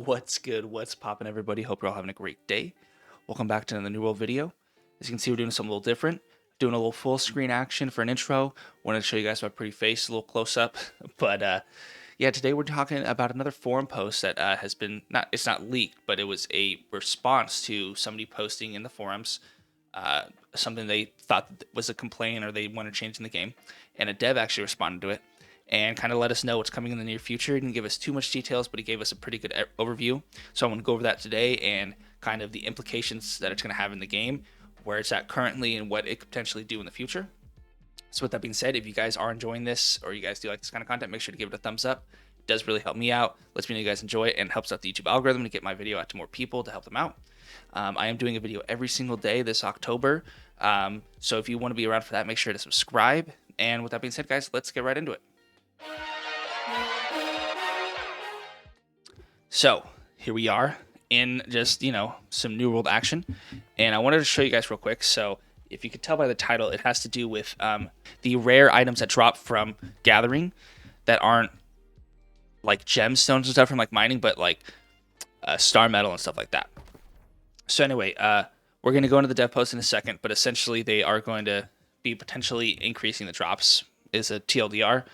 What's good? What's poppin', everybody? Hope you're all having a great day. Welcome back to another New World video. As you can see, we're doing something a little different. Doing a little full screen action for an intro. Wanted to show you guys my pretty face, a little close up. But yeah, today we're talking about another forum post that has been it's not leaked, but it was a response to somebody posting in the forums something they thought was a complaint or they want to change in the game, and a dev actually responded to it and kind of let us know what's coming in the near future. He didn't give us too much details, but he gave us a pretty good overview. So I want to go over that today and kind of the implications that it's going to have in the game, where it's at currently, and what it could potentially do in the future. So with that being said, if you guys are enjoying this or you guys do like this kind of content, make sure to give it a thumbs up. It does really help me out, lets me know you guys enjoy it, and helps out the YouTube algorithm to get my video out to more people to help them out. I am doing a video every single day this October. So if you want to be around for that, make sure to subscribe. And with that being said, guys, let's get right into it. So here we are in just, some New World action. And I wanted to show you guys real quick. So if you could tell by the title, it has to do with the rare items that drop from gathering that aren't like gemstones and stuff from like mining, but like star metal and stuff like that. So anyway, we're going to go into the dev post in a second, but essentially they are going to be potentially increasing the drops is a TLDR.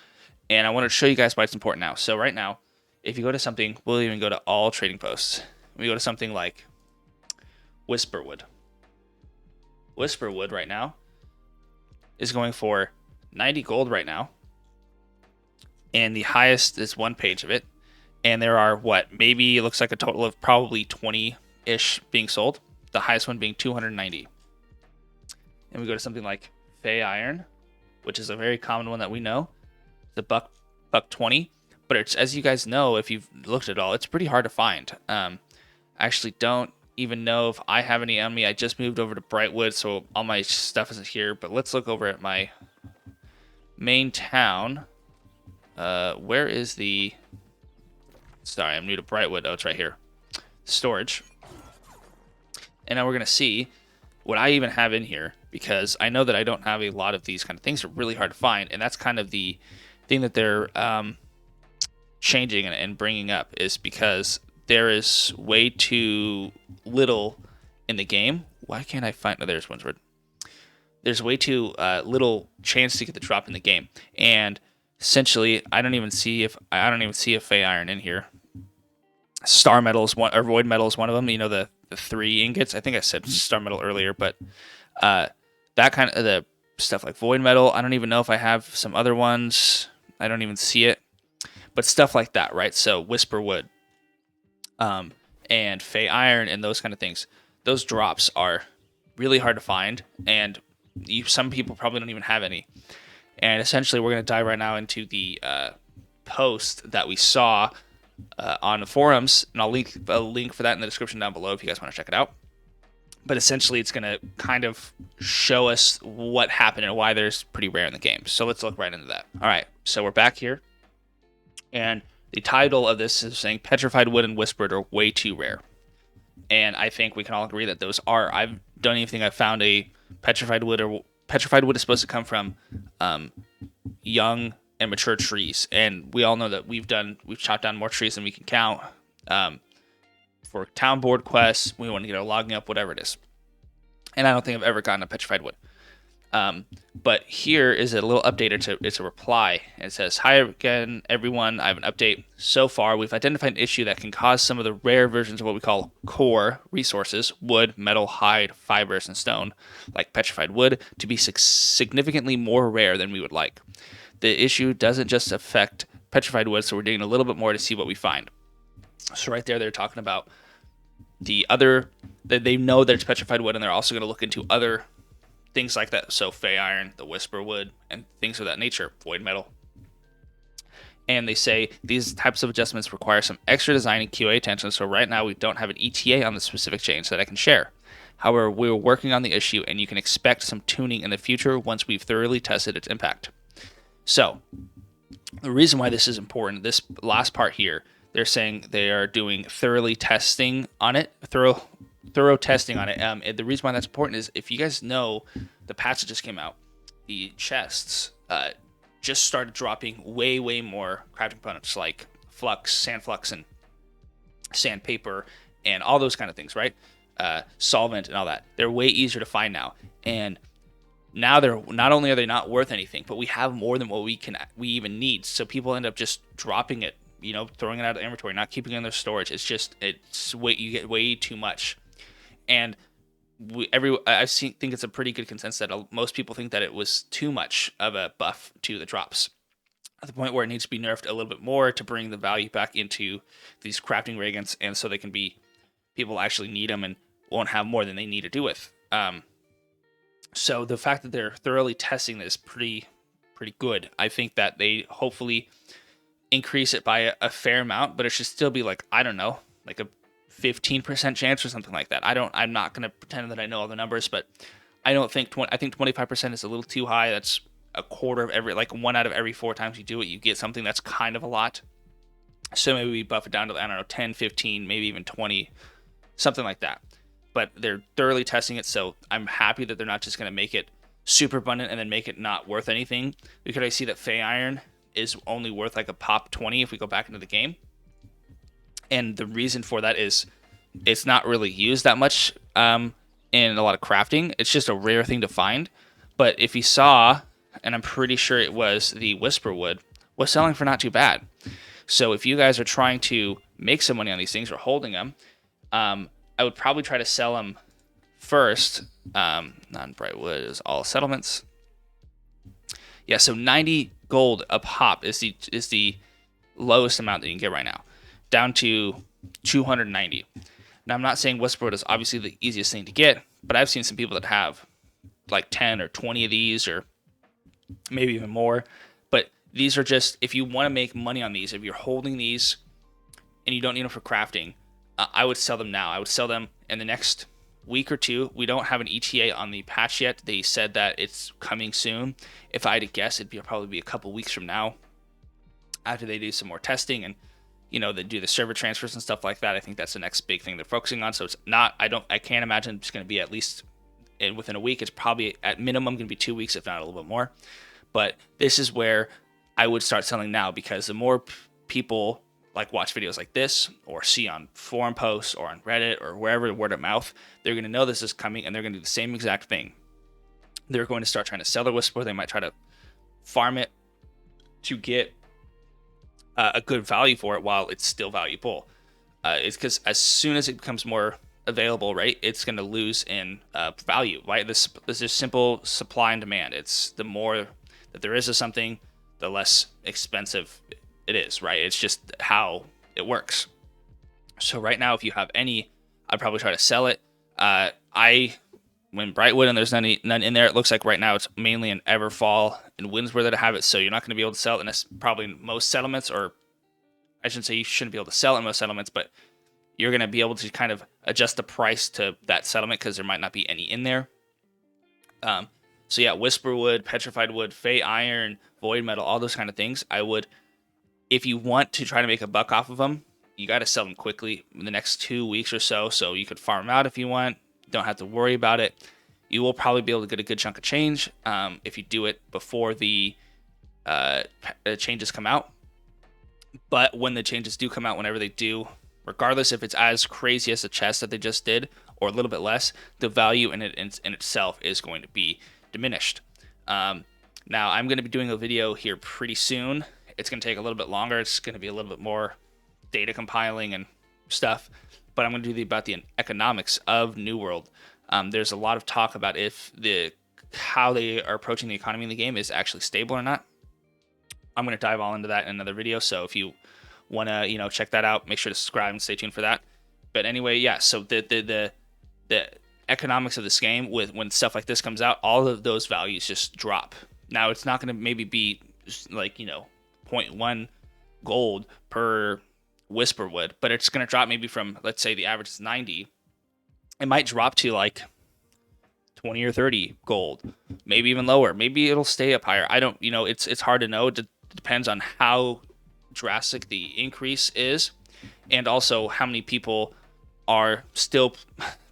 And I want to show you guys why it's important now. So right now, if you go to something, we'll even go to all trading posts. We go to something like Whisperwood. Whisperwood right now is going for 90 gold right now. And the highest is one page of it. And there are maybe it looks like a total of probably 20-ish being sold. The highest one being 290. And we go to something like Fey Iron, which is a very common one that we know. The buck 20. But it's, as you guys know, if you've looked at it all, it's pretty hard to find. I actually don't even know if I have any on me. I just moved over to Brightwood, so all my stuff isn't here. But let's look over at my main town. Where is the... Sorry, I'm new to Brightwood. Oh, it's right here. Storage. And now we're going to see what I even have in here, because I know that I don't have a lot of these kind of things. They're really hard to find, and that's kind of the thing that they're changing and bringing up, is because there is way too little in the game. Why can't I find... Oh, there's one's word. There's way too little chance to get the drop in the game, and essentially, I don't even see a Fey Iron in here. Star Metal is one, or Void Metal is one of them. You know, the 3 ingots. I think I said Star Metal earlier, but that kind of the stuff like Void Metal. I don't even know if I have some other ones. I don't even see it, but stuff like that, right? So Whisperwood, and Fey Iron and those kind of things. Those drops are really hard to find, and some people probably don't even have any. And essentially, we're going to dive right now into the post that we saw on the forums, and I'll link a link for that in the description down below if you guys want to check it out. But essentially, it's going to kind of show us what happened and why there's pretty rare in the game. So let's look right into that. All right, so we're back here, and the title of this is saying Petrified Wood and Whispered are way too rare. And I think we can all agree that those are. I don't even think I found a Petrified Wood, or Petrified Wood is supposed to come from young and mature trees, and we all know that we've chopped down more trees than we can count. For town board quests, we want to get our logging up, whatever it is. And I don't think I've ever gotten a Petrified Wood. But here is a little update. It's a reply. It says, "Hi again, everyone. I have an update. So far, we've identified an issue that can cause some of the rare versions of what we call core resources, wood, metal, hide, fibers, and stone, like Petrified Wood, to be significantly more rare than we would like. The issue doesn't just affect Petrified Wood, so we're digging a little bit more to see what we find." So right there, they're talking about the other, that they know that it's Petrified Wood, and they're also going to look into other things like that. So Fey Iron, the Whisperwood, and things of that nature, Void Metal. And they say these types of adjustments require some extra design and QA attention, so right now we don't have an ETA on the specific change that I can share. However, we're working on the issue, and you can expect some tuning in the future once we've thoroughly tested its impact. So, the reason why this is important, this last part here, they're saying they are doing thorough testing on it. And the reason why that's important is, if you guys know, the patch that just came out, the chests just started dropping way more crafting components like flux, sand flux, and sandpaper, and all those kind of things, right? Solvent and all that. They're way easier to find now, and now they're not only are they not worth anything, but we have more than what we even need. So people end up just dropping it, throwing it out of the inventory, not keeping it in their storage. You get way too much, and think it's a pretty good consensus that most people think that it was too much of a buff to the drops, at the point where it needs to be nerfed a little bit more to bring the value back into these crafting reagents, and so they can be people actually need them and won't have more than they need to do with. So the fact that they're thoroughly testing this pretty good. I think that they hopefully increase it by a fair amount, but it should still be like, I don't know, like a 15% chance or something like that. I'm not going to pretend that I know all the numbers, but I think 25% is a little too high. That's a quarter of like 1 out of every 4 times you do it, you get something that's kind of a lot. So maybe we buff it down to, I don't know, 10, 15, maybe even 20, something like that. But they're thoroughly testing it, so I'm happy that they're not just going to make it super abundant and then make it not worth anything. Because I see that Fey Iron is only worth like a pop 20 if we go back into the game. And the reason for that is it's not really used that much in a lot of crafting. It's just a rare thing to find. But if you saw, and I'm pretty sure it was the Whisperwood, was selling for not too bad. So if you guys are trying to make some money on these things or holding them, I would probably try to sell them first. Non-Brightwood is all settlements. Yeah, so 90 gold a pop is the lowest amount that you can get right now, down to 290. Now, I'm not saying Whisperwood is obviously the easiest thing to get, but I've seen some people that have like 10 or 20 of these, or maybe even more. But these are just, if you want to make money on these, if you're holding these and you don't need them for crafting, I would sell them now. I would sell them in the next week or two. We don't have an ETA on the patch yet. They said that it's coming soon. If I had to guess, probably be a couple weeks from now, after they do some more testing and they do the server transfers and stuff like that. I think that's the next big thing they're focusing on. So it's not. I can't imagine it's going to be at least within a week. It's probably at minimum going to be 2 weeks, if not a little bit more. But this is where I would start selling now, because the more people like watch videos like this or see on forum posts or on Reddit or wherever, word of mouth, they're going to know this is coming, and they're going to do the same exact thing. They're going to start trying to sell their Whisper. They might try to farm it to get a good value for it while it's still valuable. It's because as soon as it becomes more available, right, it's going to lose in value, right? This is simple supply and demand. It's the more that there is of something, the less expensive it is, right? It's just how it works. So right now, if you have any, I'd probably try to sell it. When Brightwood and there's none in there, it looks like right now it's mainly in Everfall and Windswear that have it, so you're not going to be able to sell it in probably most settlements, or I shouldn't say you shouldn't be able to sell it in most settlements, but you're going to be able to kind of adjust the price to that settlement because there might not be any in there. So yeah, Whisperwood, Petrified Wood, Fey Iron, Void Metal, all those kind of things, I would, if you want to try to make a buck off of them, you got to sell them quickly in the next 2 weeks or so you could farm out if you want. Don't have to worry about it. You will probably be able to get a good chunk of change if you do it before the changes come out. But when the changes do come out, whenever they do, regardless if it's as crazy as the chest that they just did or a little bit less, the value in it in itself is going to be diminished. Now, I'm going to be doing a video here pretty soon. It's going to take a little bit longer. It's going to be a little bit more data compiling and stuff. But I'm going to do about the economics of New World. There's a lot of talk about how they are approaching the economy in the game is actually stable or not. I'm going to dive all into that in another video. So if you want to, check that out, make sure to subscribe and stay tuned for that. But anyway, yeah. So the economics of this game, when stuff like this comes out, all of those values just drop. Now it's not going to maybe be like 0.1 gold per Whisperwood, but it's going to drop maybe from, let's say the average is 90. It might drop to like 20 or 30 gold, maybe even lower. Maybe it'll stay up higher. I don't, it's hard to know. It depends on how drastic the increase is, and also how many people are still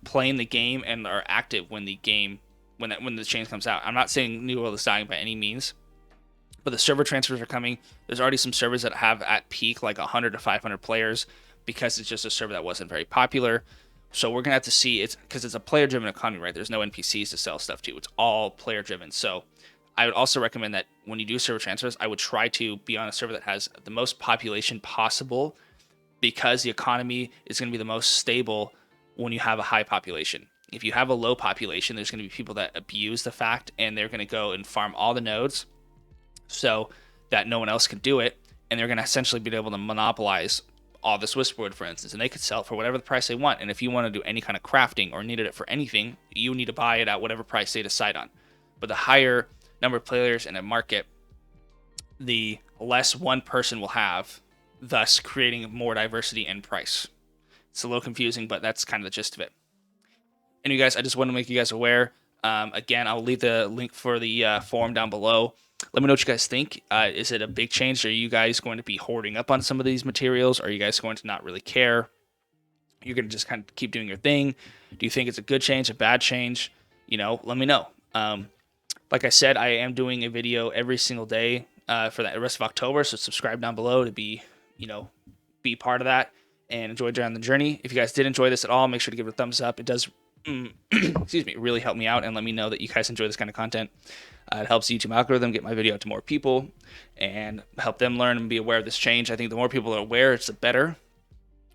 playing the game and are active when the change comes out. I'm not saying New World is dying by any means, but the server transfers are coming. There's already some servers that have at peak like 100 to 500 players, because it's just a server that wasn't very popular. So we're gonna have to see, it's because it's a player-driven economy, right? There's no NPCs to sell stuff to. It's all player-driven. So I would also recommend that when you do server transfers, I would try to be on a server that has the most population possible, because the economy is going to be the most stable when you have a high population. If you have a low population, there's going to be people that abuse the fact, and they're going to go and farm all the nodes so that no one else can do it, and they're going to essentially be able to monopolize all this Whisperwood, for instance, and they could sell it for whatever the price they want. And if you want to do any kind of crafting or needed it for anything, you need to buy it at whatever price they decide on. But the higher number of players in a market, the less one person will have, thus creating more diversity in price. It's a little confusing, but that's kind of the gist of it. And you guys, I just want to make you guys aware. Again, I'll leave the link for the forum down below. Let me know what you guys think. Is it a big change? Are you guys going to be hoarding up on some of these materials? Are you guys going to not really care? You're going to just kind of keep doing your thing? Do you think it's a good change, a bad change? You know, let me know. Like I said, I am doing a video every single day for the rest of October, so subscribe down below to be part of that and enjoy down the journey. If you guys did enjoy this at all, make sure to give it a thumbs up. It does excuse me, really help me out and let me know that you guys enjoy this kind of content. It helps the YouTube algorithm get my video out to more people and help them learn and be aware of this change. I think the more people are aware, it's the better.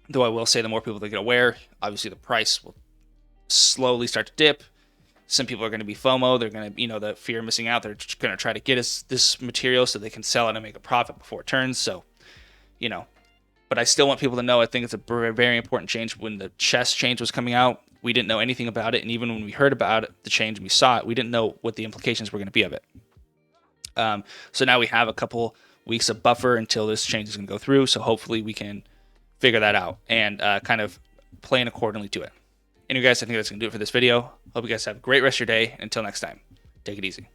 Though I will say the more people that get aware, obviously the price will slowly start to dip. Some people are going to be FOMO. They're going to, the fear of missing out. They're just going to try to get us this material so they can sell it and make a profit before it turns. So, but I still want people to know, I think it's a very important change. When the chess change was coming out, we didn't know anything about it. And even when we heard about it, the change and we saw it, we didn't know what the implications were going to be of it. So now we have a couple weeks of buffer until this change is going to go through. So hopefully we can figure that out and kind of plan accordingly to it. Anyway, guys, I think that's going to do it for this video. Hope you guys have a great rest of your day. Until next time, take it easy.